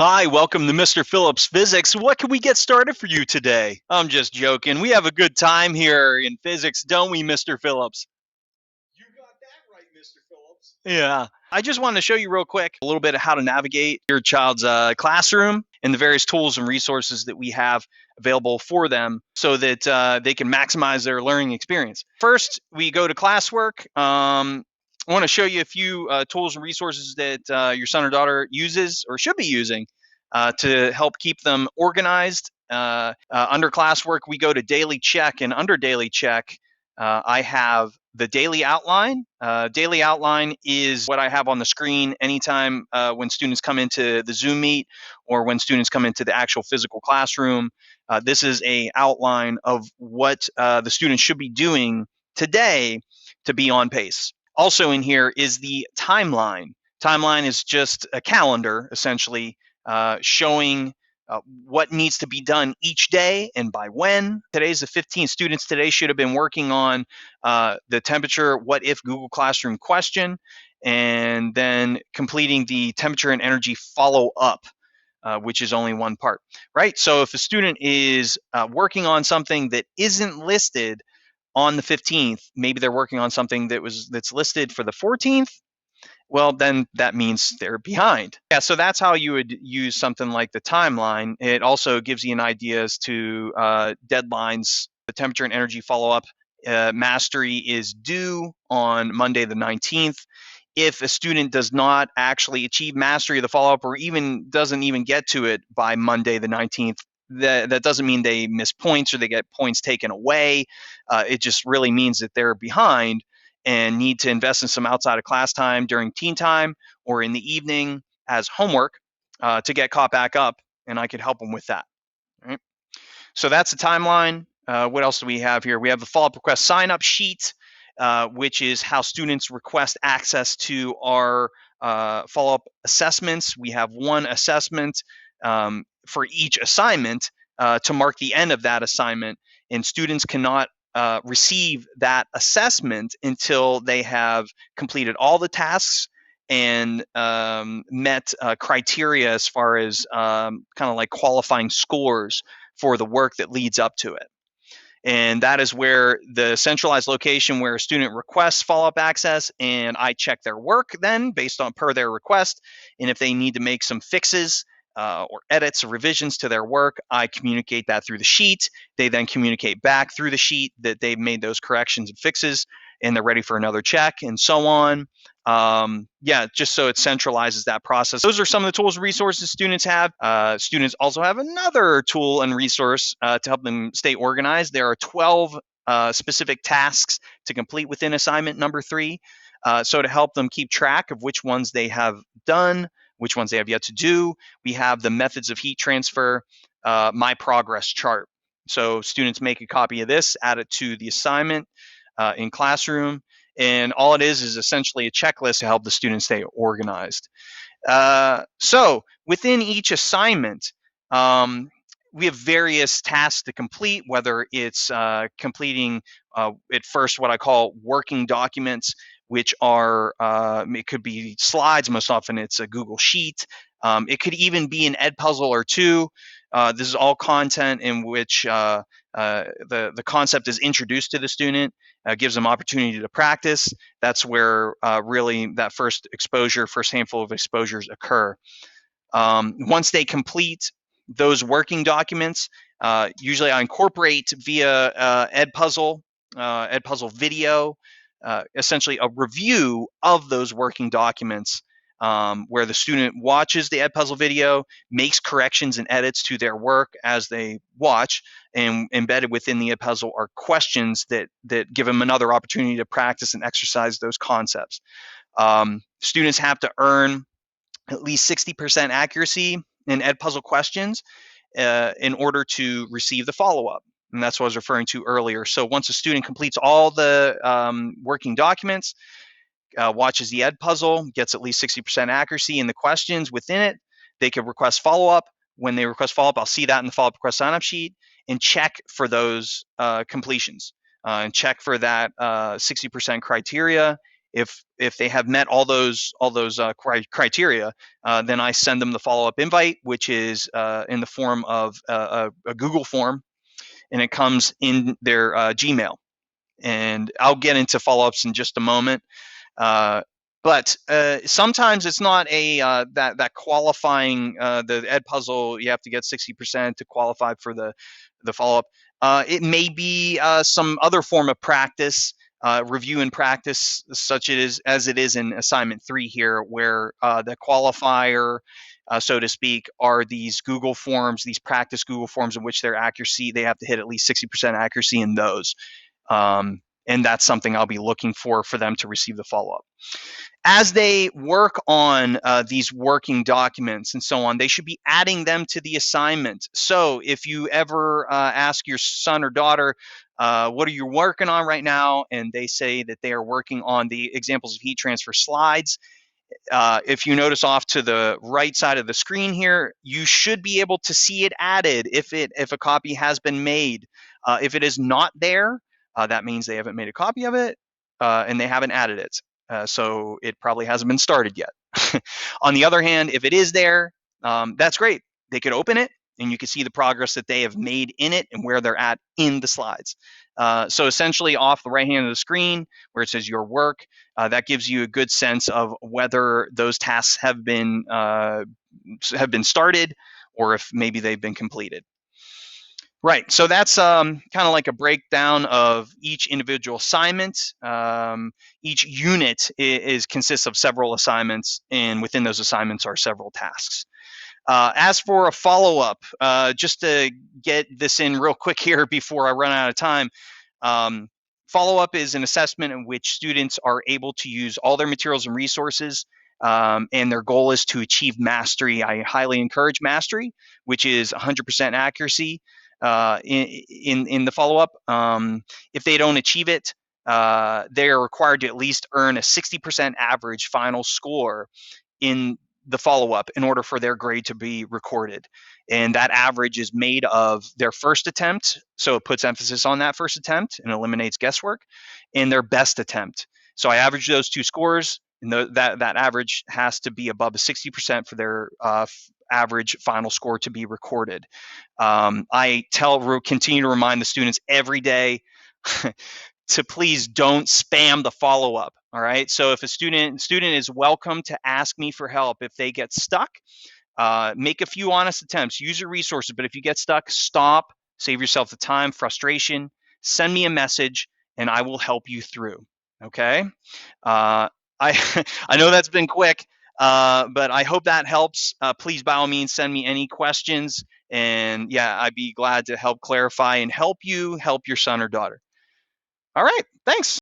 Hi, welcome to Mr. Phillips Physics. What can we get started for you today? I'm just joking. We have a good time here in physics, don't we, Mr. Phillips? You got that right, Mr. Phillips. Yeah. I just wanted to show you real quick a little bit of how to navigate your child's classroom and the various tools and resources that we have available for them so that they can maximize their learning experience. First, we go to classwork. I want to show you a few tools and resources that your son or daughter uses or should be using to help keep them organized. Under classwork, we go to daily check, and under daily check, I have the daily outline. Daily outline is what I have on the screen anytime when students come into the Zoom meet or when students come into the actual physical classroom. This is a outline of what the students should be doing today to be on pace. Also in here is the timeline. Timeline is just a calendar, essentially, showing what needs to be done each day and by when. Today's the 15th. Students today should have been working on the temperature what if Google Classroom question, and then completing the temperature and energy follow up. Which is only one part, right? So if a student is working on something that isn't listed on the 15th, maybe they're working on something that's listed for the 14th, well, then that means they're behind. Yeah, so that's how you would use something like the timeline. It also gives you an idea as to deadlines. The temperature and energy follow-up mastery is due on Monday the 19th. If a student does not actually achieve mastery of the follow-up or even doesn't even get to it by Monday the 19th, that doesn't mean they miss points or they get points taken away. It just really means that they're behind and need to invest in some outside of class time during teen time or in the evening as homework to get caught back up, and I could help them with that. Right? So that's the timeline. What else do we have here? We have the follow-up request sign-up sheet, which is how students request access to our follow-up assessments. We have one assessment for each assignment to mark the end of that assignment, and students cannot receive that assessment until they have completed all the tasks and met criteria as far as kind of like qualifying scores for the work that leads up to it. And that is where the centralized location where a student requests follow-up access, and I check their work then based on per their request. And if they need to make some fixes or edits or revisions to their work, I communicate that through the sheet. They then communicate back through the sheet that they've made those corrections and fixes and they're ready for another check and so on. Yeah, just so it centralizes that process. Those are some of the tools and resources students have. Students also have another tool and resource to help them stay organized. There are 12 specific tasks to complete within assignment number 3. So to help them keep track of which ones they have done, which ones they have yet to do, we have the methods of heat transfer, my progress chart. So students make a copy of this, add it to the assignment in classroom, and all it is essentially a checklist to help the students stay organized. So within each assignment, we have various tasks to complete, whether it's completing at first what I call working documents, which are, it could be slides, most often it's a Google Sheet. It could even be an ed puzzle or two. This is all content in which the concept is introduced to the student, gives them opportunity to practice. That's where really that first handful of exposures occur. Once they complete those working documents, usually I incorporate via Edpuzzle video, essentially a review of those working documents where the student watches the Edpuzzle video, makes corrections and edits to their work as they watch, and embedded within the Edpuzzle are questions that give them another opportunity to practice and exercise those concepts. Students have to earn at least 60% accuracy in Edpuzzle questions in order to receive the follow-up. And that's what I was referring to earlier. So once a student completes all the working documents, watches the Edpuzzle, gets at least 60% accuracy in the questions within it, they can request follow-up. When they request follow-up, I'll see that in the follow-up request sign-up sheet and check for those completions and check for that 60% criteria If they have met all those criteria, then I send them the follow-up invite, which is in the form of a Google form, and it comes in their Gmail. And I'll get into follow-ups in just a moment. But sometimes it's not a that qualifying the Ed Puzzle. You have to get 60% to qualify for the follow up. It may be some other form of practice, review and practice, such as it is in assignment 3 here, where the qualifier, so to speak, are these Google forms, these practice Google forms in which their accuracy, they have to hit at least 60% accuracy in those. And that's something I'll be looking for them to receive the follow-up. As they work on these working documents and so on, they should be adding them to the assignment. So if you ever ask your son or daughter, what are you working on right now? And they say that they are working on the examples of heat transfer slides. If you notice off to the right side of the screen here, you should be able to see it added if a copy has been made. If it is not there, that means they haven't made a copy of it and they haven't added it. So it probably hasn't been started yet. On the other hand, if it is there, that's great. They could open it and you can see the progress that they have made in it and where they're at in the slides. So essentially off the right hand of the screen where it says your work, that gives you a good sense of whether those tasks have been started or if maybe they've been completed. Right, so that's kind of like a breakdown of each individual assignment. Each unit consists of several assignments, and within those assignments are several tasks. As for a follow-up, just to get this in real quick here before I run out of time, follow-up is an assessment in which students are able to use all their materials and resources, and their goal is to achieve mastery. I highly encourage mastery, which is 100% accuracy in the follow-up. If they don't achieve it, they are required to at least earn a 60% average final score in the follow-up in order for their grade to be recorded. And that average is made of their first attempt, so it puts emphasis on that first attempt and eliminates guesswork, and their best attempt. So I average those two scores, and that average has to be above a 60% for their average final score to be recorded. I continue to remind the students every day to please don't spam the follow-up. All right. So if a student is welcome to ask me for help if they get stuck. Make a few honest attempts. Use your resources, but if you get stuck, stop. Save yourself the time, frustration. Send me a message, and I will help you through. Okay. I I know that's been quick, but I hope that helps. Please, by all means, send me any questions, and yeah, I'd be glad to help clarify and help you help your son or daughter. All right. Thanks.